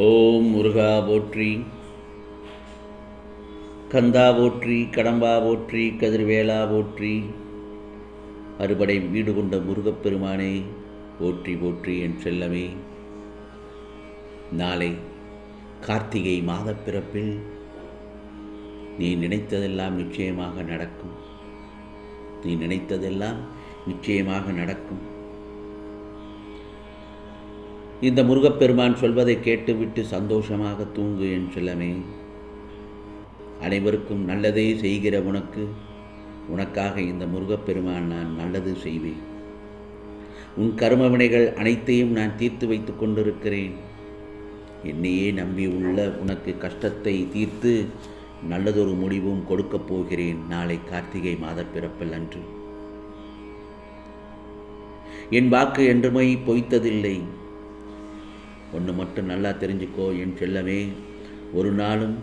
ஓம் முருகா போற்றி, கந்தா போற்றி, கடம்பா போற்றி, கதிர்வேலா போற்றி, அறுபடை வீடு கொண்ட முருகப்பெருமானே போற்றி போற்றி. என் செல்லமே, நாளை கார்த்திகை மாதப் பிறப்பில் நீ நினைத்ததெல்லாம் நிச்சயமாக நடக்கும். நீ நினைத்ததெல்லாம் நிச்சயமாக நடக்கும். இந்த முருகப்பெருமான் சொல்வதை கேட்டுவிட்டு சந்தோஷமாக தூங்கு என் செல்லமே. அனைவருக்கும் நல்லதே செய்கிற உனக்காக இந்த முருகப்பெருமான் நான் நல்லது செய்வேன். உன் கர்ம வினைகள் அனைத்தையும் நான் தீர்த்து வைத்து கொண்டிருக்கிறேன். என்னையே நம்பி உள்ள உனக்கு கஷ்டத்தை தீர்த்து நல்லதொரு முடிவும் கொடுக்கப் போகிறேன் நாளை கார்த்திகை மாதப் பிறப்பில் அன்று. என் வாக்கு என்றுமே பொய்த்ததில்லை. ஒன்று மட்டும் நல்லா தெரிஞ்சுக்கோ என் செல்லமே, ஒரு நாளும்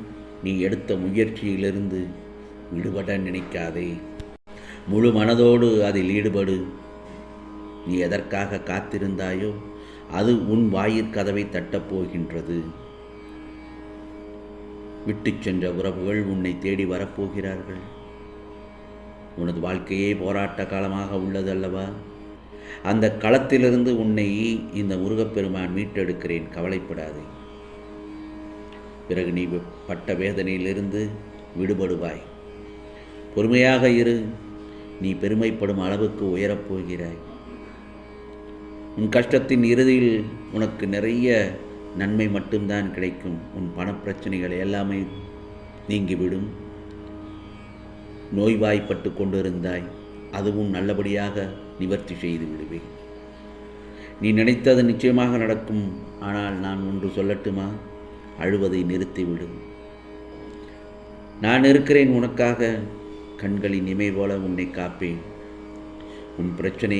நீ எடுத்த முயற்சியிலிருந்து விடுபட நினைக்காதே. முழு மனதோடு அதில் ஈடுபடு. நீ எதற்காக காத்திருந்தாயோ அது உன் வாயிற்கதவை தட்டப்போகின்றது. விட்டு சென்ற உறவுகள் உன்னை தேடி வரப்போகிறார்கள். உனது வாழ்க்கையே போராட்ட காலமாக உள்ளது அல்லவா? அந்த களத்திலிருந்து உன்னை இந்த முருகப்பெருமான் மீட்டெடுக்கிறேன், கவலைப்படாதே. பிறகு நீ பட்ட வேதனையிலிருந்து விடுபடுவாய். பொறுமையாக இரு. நீ பெருமைப்படும் அளவுக்கு உயரப்போகிறாய். உன் கஷ்டத்தின் இறுதியில் உனக்கு நிறைய நன்மை மட்டும்தான் கிடைக்கும். உன் பணப்பிரச்சனைகள் எல்லாமே நீங்கிவிடும். நோய்வாய்ப்பட்டு கொண்டிருந்தாய், அதுவும் நல்லபடியாக நிவர்த்தி செய்து விடுவேன். நீ நினைத்தது நிச்சயமாக நடக்கும். ஆனால் நான் ஒன்று சொல்லட்டுமா? அழுவதை நிறுத்திவிடு. நான் இருக்கிறேன் உனக்காக. கண்களின் இமை போல உன்னை காப்பேன். உன் பிரச்சனை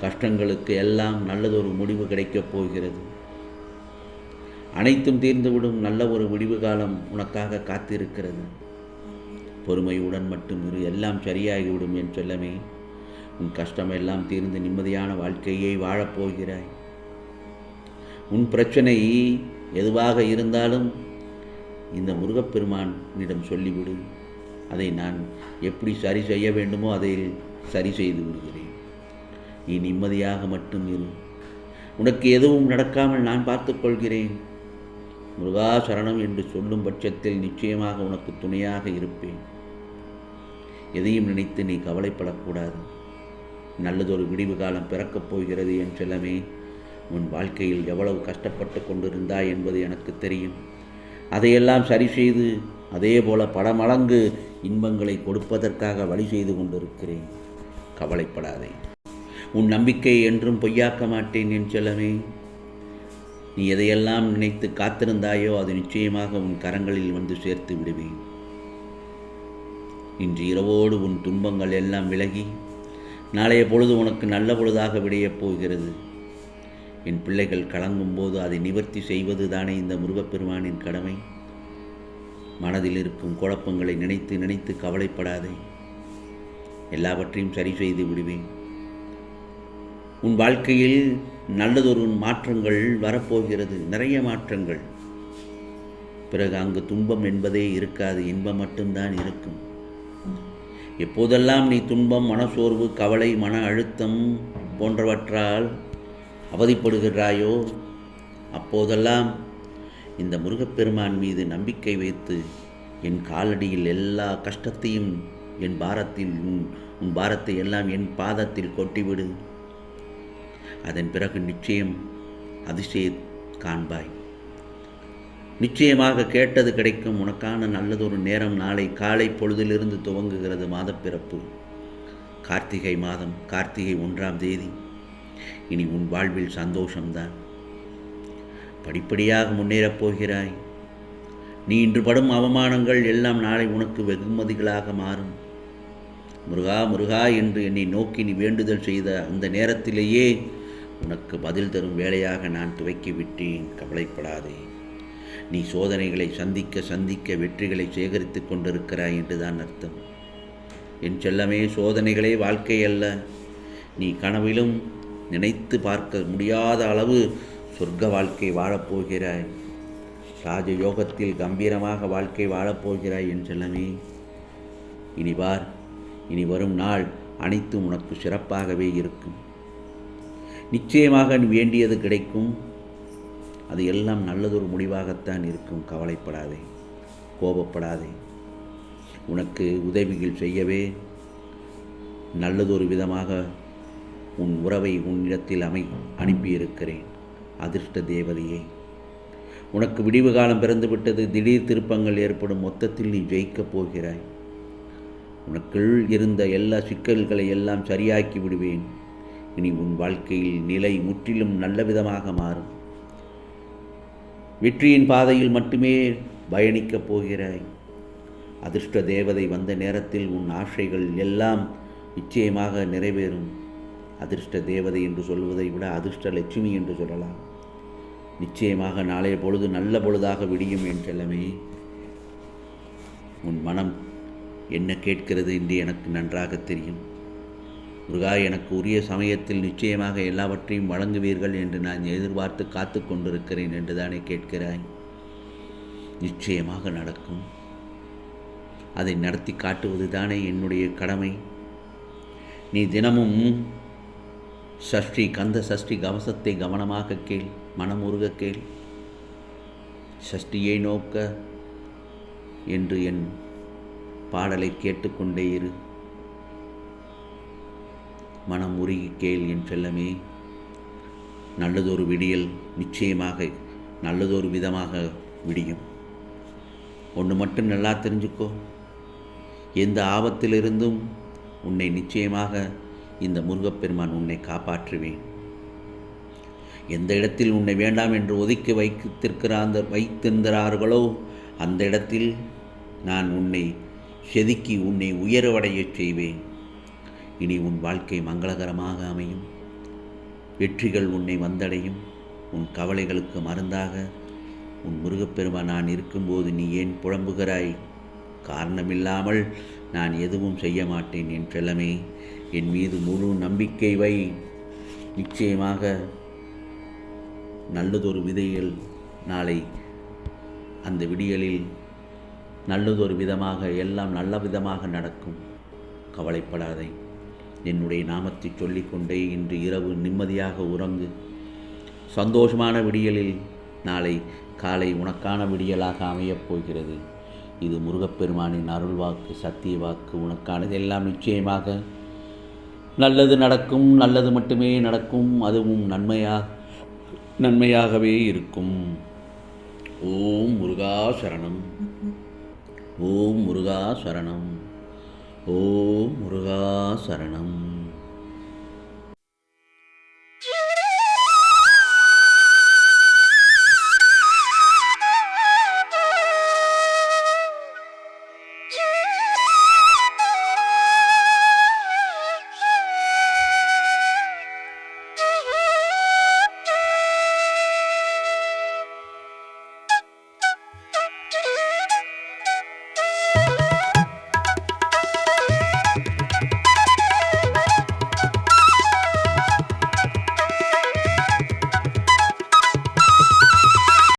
கஷ்டங்களுக்கு எல்லாம் நல்லதொரு முடிவு கிடைக்கப் போகிறது. அனைத்தும் தீர்ந்துவிடும். நல்ல ஒரு முடிவு காலம் உனக்காக காத்திருக்கிறது. பொறுமையுடன் மட்டும் இரு, எல்லாம் சரியாகிவிடும் என் செல்லமே. உன் கஷ்டமெல்லாம் தீர்ந்து நிம்மதியான வாழ்க்கையை வாழப்போகிறாய். உன் பிரச்சனை எதுவாக இருந்தாலும் இந்த முருகப்பெருமானிடம் சொல்லிவிடு. அதை நான் எப்படி சரி செய்ய வேண்டுமோ அதை சரி செய்து விடுகிறேன். நீ நிம்மதியாக மட்டும் இரு. உனக்கு எதுவும் நடக்காமல் நான் பார்த்துக்கொள்கிறேன். முருகா சரணம் என்று சொல்லும் பட்சத்தில் நிச்சயமாக உனக்கு துணையாக இருப்பேன். எதையும் நினைத்து நீ கவலைப்படக்கூடாது. நல்லதொரு விடிவு காலம் பிறக்கப் போகிறது என் செல்லமே. உன் வாழ்க்கையில் எவ்வளவு கஷ்டப்பட்டு கொண்டிருந்தாய் என்பது எனக்கு தெரியும். அதையெல்லாம் சரி செய்து அதே போல பல மடங்கு இன்பங்களை கொடுப்பதற்காக வழி செய்து கொண்டிருக்கிறேன். கவலைப்படாதே. உன் நம்பிக்கை என்றும் பொய்யாக்க மாட்டேன் என் செல்லமே. நீ எதையெல்லாம் நினைத்து காத்திருந்தாயோ அது நிச்சயமாக உன் கரங்களில் வந்து சேர்த்து விடுவேன். இன்று இரவோடு உன் துன்பங்கள் எல்லாம் விலகி நாளைய பொழுது உனக்கு நல்ல பொழுதாக விடையப் போகிறது. என் பிள்ளைகள் கலங்கும் போது அதை நிவர்த்தி செய்வது தானே இந்த முருகப்பெருமானின் கடமை. மனதில் இருக்கும் குழப்பங்களை நினைத்து நினைத்து கவலைப்படாதே. எல்லாவற்றையும் சரி செய்து விடுவேன். உன் வாழ்க்கையில் நல்லதொரு மாற்றங்கள் வரப்போகிறது, நிறைய மாற்றங்கள். பிறகு அங்கு துன்பம் என்பதே இருக்காது, இன்பம் மட்டும்தான் இருக்கும். எப்போதெல்லாம் நீ துன்பம், மனசோர்வு, கவலை, மன அழுத்தம் போன்றவற்றால் அவதிப்படுகிறாயோ அப்போதெல்லாம் இந்த முருகப்பெருமான் மீது நம்பிக்கை வைத்து என் காலடியில் எல்லா கஷ்டத்தையும் என் பாரத்தில் உன் பாரத்தை எல்லாம் என் பாதத்தில் கொட்டிவிடு. அதன் பிறகு நிச்சயம் அதிசய காண்பாய். நிச்சயமாக கேட்டது கிடைக்கும். உனக்கான நல்லதொரு நேரம் நாளை காலை பொழுதிலிருந்து துவங்குகிறது மாதப்பிறப்பு. கார்த்திகை மாதம், கார்த்திகை 1ஆம் தேதி. இனி உன் வாழ்வில் சந்தோஷம்தான். படிப்படியாக முன்னேறப் போகிறாய். நீ இன்று படும் அவமானங்கள் எல்லாம் நாளை உனக்கு வெகுமதிகளாக மாறும். முருகா முருகா என்று என்னை நோக்கி நீ வேண்டுதல் செய்த அந்த நேரத்திலேயே உனக்கு பதில் தரும் வேலையாக நான் துவக்கிவிட்டேன். கவலைப்படாதே. நீ சோதனைகளை சந்திக்க சந்திக்க வெற்றிகளை சேகரித்து கொண்டிருக்கிறாய் என்றுதான் அர்த்தம். என் செல்லமே, சோதனைகளே வாழ்க்கை அல்ல. நீ கனவிலும் நினைத்து பார்க்க முடியாத அளவு சொர்க்க வாழ்க்கை வாழப்போகிறாய். ராஜயோகத்தில் கம்பீரமாக வாழ்க்கை வாழப்போகிறாய் என் செல்லமே. இனி பார், இனி வரும் நாள் அனைத்தும் உனக்கு சிறப்பாகவே இருக்கும். நிச்சயமாக நீ வேண்டியது கிடைக்கும். அது எல்லாம் நல்லதொரு முடிவாகத்தான் இருக்கும். கவலைப்படாதே, கோபப்படாதே. உனக்கு உதவிகள் செய்யவே நல்லதொரு விதமாக உன் உறவை உன்னிடத்தில் அனுப்பியிருக்கிறேன். அதிர்ஷ்ட தேவதையே, உனக்கு விடிவு காலம் பிறந்துவிட்டது. திடீர் திருப்பங்கள் ஏற்படும். மொத்தத்தில் நீ ஜெயிக்கப் போகிறாய். உனக்குள் இருந்த எல்லா சிக்கல்களை எல்லாம் சரியாக்கி விடுவேன். இனி உன் வாழ்க்கையில் நிலை முற்றிலும் நல்ல விதமாக மாறும். வெற்றியின் பாதையில் மட்டுமே பயணிக்கப் போகிறாய். அதிர்ஷ்ட தேவதை வந்த நேரத்தில் உன் ஆசைகள் எல்லாம் நிச்சயமாக நிறைவேறும். அதிர்ஷ்ட தேவதை என்று சொல்வதை விட அதிர்ஷ்ட லட்சுமி என்று சொல்லலாம். நிச்சயமாக நாளைய பொழுது நல்ல பொழுதாக விடியும் என் செல்லமே. உன் மனம் என்ன கேட்கிறது என்று எனக்கு நன்றாக தெரியும். முருகா, எனக்கு உரிய சமயத்தில் நிச்சயமாக எல்லாவற்றையும் வழங்குவீர்கள் என்று நான் எதிர்பார்த்து காத்து கொண்டிருக்கிறேன் என்று தானே கேட்கிறாய். நிச்சயமாக நடக்கும். அதை நடத்தி காட்டுவது தானே என்னுடைய கடமை. நீ தினமும் சஷ்டி கந்த சஷ்டி கவசத்தை கவனமாக கேள், மனமுருக கேள். சஷ்டியை நோக்க என்று என் பாடலை கேட்டுக்கொண்டே இரு. மனம் உருகி கேள் என் செல்லமே. நல்லதொரு விடியல் நிச்சயமாக நல்லதொரு விதமாக விடியும். ஒன்று மட்டும் நல்லா தெரிஞ்சுக்கோ, எந்த ஆபத்திலிருந்தும் உன்னை நிச்சயமாக இந்த முருகப்பெருமான் உன்னை காப்பாற்றுவேன். எந்த இடத்தில் உன்னை வேண்டாம் என்று ஒதுக்கி வைத்திருக்கிறார்களோ அந்த இடத்தில் நான் உன்னை செதுக்கி உன்னை உயர்வடையச் செய்வேன். இனி உன் வாழ்க்கை மங்களகரமாக அமையும். வெற்றிகள் உன்னை வந்தடையும். உன் கவலைகளுக்கு மருந்தாக உன் முருகப்பெருமான் நான் இருக்கும்போது நீ ஏன் புலம்புகிறாய்? காரணமில்லாமல் நான் எதுவும் செய்ய மாட்டேன் என் செல்லமே. என் மீது முழு நம்பிக்கை வை. நிச்சயமாக நல்லதொரு விதைகள் நாளை அந்த விடியலில் நல்லதொரு விதமாக எல்லாம் நல்ல விதமாக நடக்கும். கவலைப்படாதே. என்னுடைய நாமத்தை சொல்லிக்கொண்டே இன்று இரவு நிம்மதியாக உறங்கு. சந்தோஷமான விடியலில் நாளை காலை உனக்கான விடியலாக அமையப் போகிறது. இது முருகப்பெருமானின் அருள் வாக்கு, சத்திய வாக்கு. உனக்கானது எல்லாம் நிச்சயமாக நல்லது நடக்கும். நல்லது மட்டுமே நடக்கும். அதுவும் நன்மையாகவே இருக்கும். ஓம் முருகா சரணம். ஓம் முருகா சரணம். ஓம் முருகா சரணம்.